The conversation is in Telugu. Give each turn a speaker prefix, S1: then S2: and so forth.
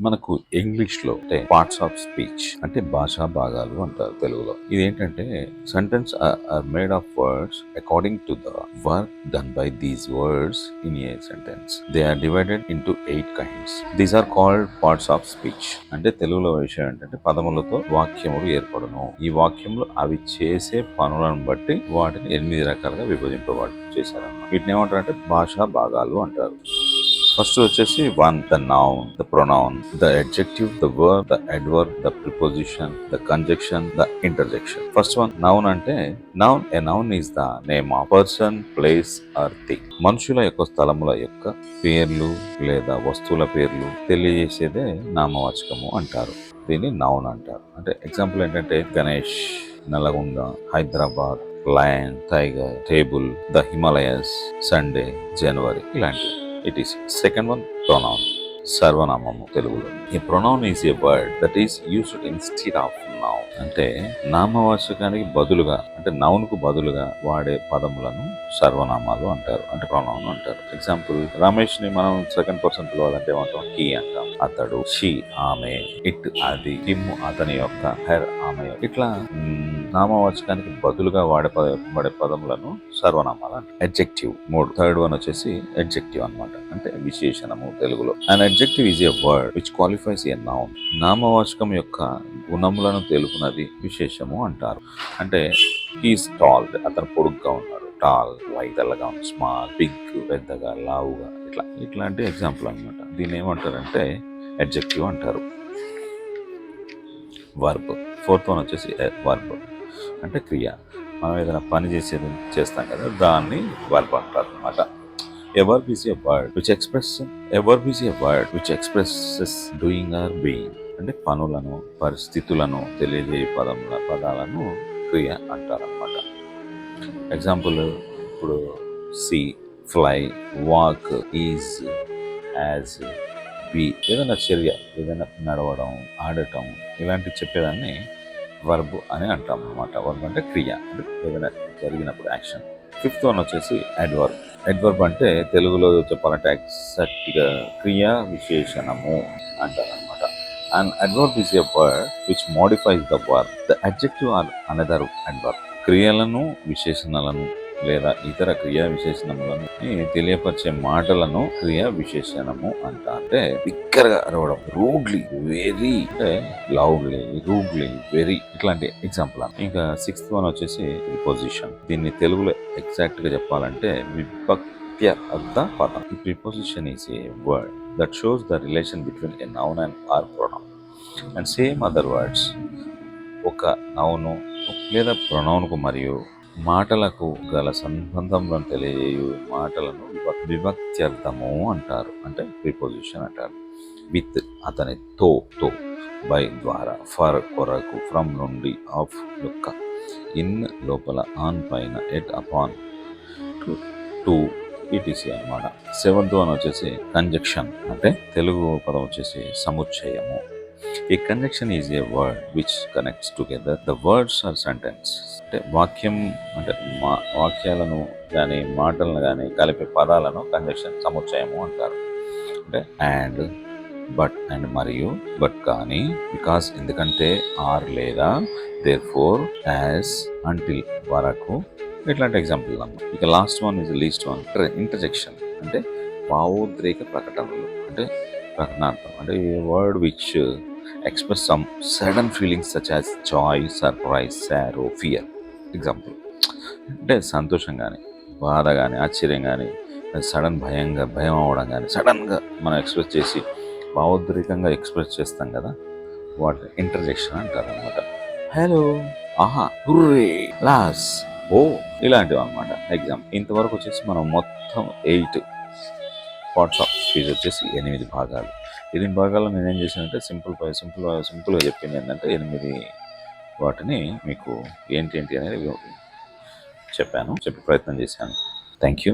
S1: మనకు ఇంగ్లీష్లో అంటే పార్ట్స్ ఆఫ్ స్పీచ్ అంటే భాషా భాగాలు అంటారు తెలుగులో. ఇదేంటంటే sentences are made of words according to the work done by these words in a sentence. They are divided into 8 kinds. These are called parts of speech. అంటే తెలుగులో విషయం ఏంటంటే పదములతో వాక్యములు ఏర్పడును. ఈ వాక్యములు అవి చేసే పనులను బట్టి వాటిని 8 రకాలుగా విభజింపబడి చేశారన్నమాట. వీటిని ఏమంటారంటే భాషా భాగాలు అంటారు. ఫస్ట్ వచ్చేసి one, the noun, the pronoun, the adjective, the verb, the adverb, the preposition, the conjunction, the interjection. First one noun అంటే a noun is the name of person, place or thing. మనుషుల యొక్క స్థలముల యొక్క పేర్లు లేదా వస్తువుల పేర్లు తెలియజేసేదే నామవాచకము అంటారు. దీన్ని నౌన్ అంటారు. అంటే ఎగ్జాంపుల్ ఏంటంటే Ganesh, Nalgonda, Hyderabad, lion, tiger, table, the Himalayas, Sunday, January ఇలాంటివి. It is second one pronoun, సర్వనామము తెలుగులో. ఈ pronoun is a word that is used instead of noun. అంటే నామవాచకానికి బదులుగా అంటే నౌన్ కు బదులుగా వాడే పదములను సర్వనామాలు అంటారు, అంటే ప్రొనౌన్ అంటారు. ఎగ్జాంపుల్ రమేష్ ని మనం సెకండ్ పర్సన్ పిలవాలంటే ఏమంటాం? హీ అంటాం. అతడు, షీ ఆమె, ఇట్ అది, హిమ్ అతని యొక్క, హెర్ ఆమె. ఇట్లా నామవాచకానికి బదులుగా వాడే పదములను సర్వనామాలు అంటారు. అడ్జెక్టివ్ మూడు. థర్డ్ వన్ వచ్చేసి అడ్జెక్టివ్ అన్నమాట, అంటే విశేషణము తెలుగులో. అన్ adjective is a word which qualifies a noun. నామవాచకం యొక్క గుణములను తెలుపునది విశేషము అంటారు. అంటే హీస్ టాల్, అతను పొడుగ్గా ఉన్నాడు. టాల్, వైట్, తెల్లగా ఉంది. స్మాల్, బిగ్, పెద్దగా, లావుగా, ఇట్లాంటి ఎగ్జాంపుల్ అన్నమాట. దీన్ని ఏమంటారంటే అడ్జెక్టివ్ అంటారు. వర్బ్ ఫోర్త్ వన్ వచ్చేసి వర్బ్ అంటే క్రియ. మనం ఏదైనా పని చేస్తాం కదా, దాన్ని వర్బ్ అంటారు అనమాట. A verb is a word which expresses doing or being. అంటే పనులను, పరిస్థితులను తెలియజేయ పదాలను క్రియ అంటారనమాట. ఎగ్జాంపుల్ ఇప్పుడు see, fly, walk, is, as, be. ఏదైనా చర్య, ఏదైనా నడవడం, ఆడటం ఇలాంటివి చెప్పేదాన్ని వర్బ్ అని అంటాం అనమాట. వర్బ్ అంటే క్రియ, అంటే ఏదైనా జరిగినప్పుడు యాక్షన్. ఫిఫ్త్ వన్ వచ్చేసి అడ్వర్బ్. అడ్వర్బ్ అంటే తెలుగులో చెప్పాలంటే ఎగ్జాక్ట్గా క్రియా విశేషణము అంటారనమాట. And adverb is a word which modifies the verb. The adjective or another adverb. క్రియలను, విశేషణలను లేదా ఇతర క్రియా విశేషణములను తెలియపరిచే మాటలను క్రియా విశేషణము అంట. అంటే బిగ్గరగా అరవడం, రూడ్లీ, వెరీ అంటే లౌడ్లీ, రూడ్లీ, వెరీ, ఇట్లాంటి ఎగ్జాంపుల్. ఇంకా సిక్స్త్ వన్ వచ్చేసి ప్రిపోజిషన్. దీన్ని తెలుగులో ఎగ్జాక్ట్ గా చెప్పాలంటే విభక్త్య అర్థ పదం. ఈ preposition is a word that shows the relation between a noun and are pronoun and same other words. ఒక నౌను లేదా ప్రొనౌన్కు మరియు మాటలకు గల సంబంధంలను తెలియజేయు మాటలను విభక్త్యర్థము అంటారు, అంటే ప్రిపోజిషన్ అంటారు. విత్ అతని, తో, బై ద్వారా, ఫర్ కొరకు, ఫ్రమ్ నుండి, ఆఫ్ యొక్క, ఇన్ లోపల, ఆన్ పైన, ఎట్ అపాన్, టు ఈటీసీ అనమాట. సెవెంత్ వన్ వచ్చేసి కంజంక్షన్. అంటే తెలుగు పదం వచ్చేసి సముచ్చయము. A conjunction is a word which connects together the words or sentence. అంటే వాక్యం అంటే వాక్యాలను కానీ మాటలను కానీ కలిపే పదాలను కంజంక్షన్, సముచ్చయము అంటారు. అంటే అండ్, బట్, అండ్ మరియు, బట్ కానీ, బికాస్ ఎందుకంటే, ఆర్ లేదా, దేర్ ఫోర్, యాజ్, అంటిల్ వరకు, ఇట్లాంటి ఎగ్జాంపుల్ అన్నమాట. ఇక last one is least one, interjection. అంటే భావోద్రేక ప్రకటనలు, అంటే ప్రకటనార్థం. అంటే a word which express some sudden feelings such as joy, surprise, sorrow, fear. Example అంటే సంతోషం కానీ, బాధ కానీ, ఆశ్చర్యం కానీ, సడన్ భయం అవ్వడం కానీ, సడన్గా మనం ఎక్స్ప్రెస్ చేసి భావోద్రేకంగా ఎక్స్ప్రెస్ చేస్తాం కదా, వాటిని ఇంటర్జెక్షన్ అంటారు అనమాట. హలో, ఆహా, హుర్రే, లాస్, ఓ, ఇలాంటివి అనమాట. ఎగ్జాంపుల్. ఇంతవరకు వచ్చేసి మనం మొత్తం 8 పార్ట్స్ ఆఫ్ స్పీచ్ వచ్చేసి 8 భాగాలు. 8 భాగాల్లో నేనేం చేశానంటే సింపుల్గా చెప్పింది ఏంటంటే 8 వాటిని మీకు ఏంటి అనేది చెప్పే ప్రయత్నం చేశాను. Thank you.